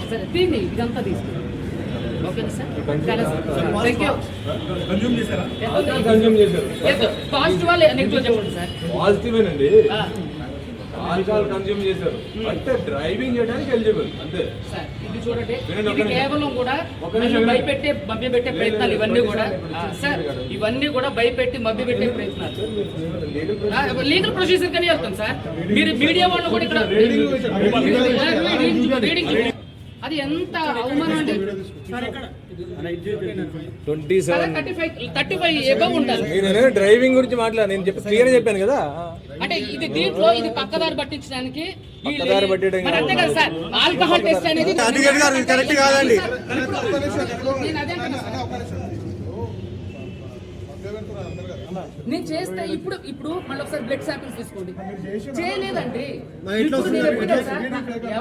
సరే తీయండి ఇదంతా తీసుకుంటాం ఓకేనా సార్ పాజిటివ్ వాళ్ళే నెగిటివ్ చెప్పండి సార్ పాజిటివేనండి ఆల్కహాల్ కన్స్యూమ్ చేశారు అంటే డ్రైవింగ్ చేయడానికి ఎలిజిబుల్ అంతే సార్ ఇది చూడండి ఇది కేవలం కూడా భయపెట్టే మభ్యపెట్టే ప్రయత్నాలు ఇవన్నీ కూడా సార్ ఇవన్నీ కూడా భయపెట్టి మభ్యపెట్టే ప్రయత్నాలు లీగల్ ప్రొసీజర్ కానీ వెళ్తాం సార్ మీరు మీడియా వాళ్ళు కూడా ఇక్కడ రీడింగ్ అది ఎంత అవమానం అండి 35 ఎబవ్ ఉండాలి డ్రైవింగ్ గురించి మాట్లాడు నేను క్లియర్ చెప్పాను కదా అంటే ఇది దీంట్లో ఇది పక్కదారి పట్టించడానికి అంతే కదా సార్ ఆల్కహాల్ టెస్ట్ అనేది కరెక్ట్ కాదండి నేను చేస్తే ఇప్పుడు మళ్ళీ ఒకసారి బ్లడ్ శాంపిల్స్ తీసుకోండి చేయలేదండి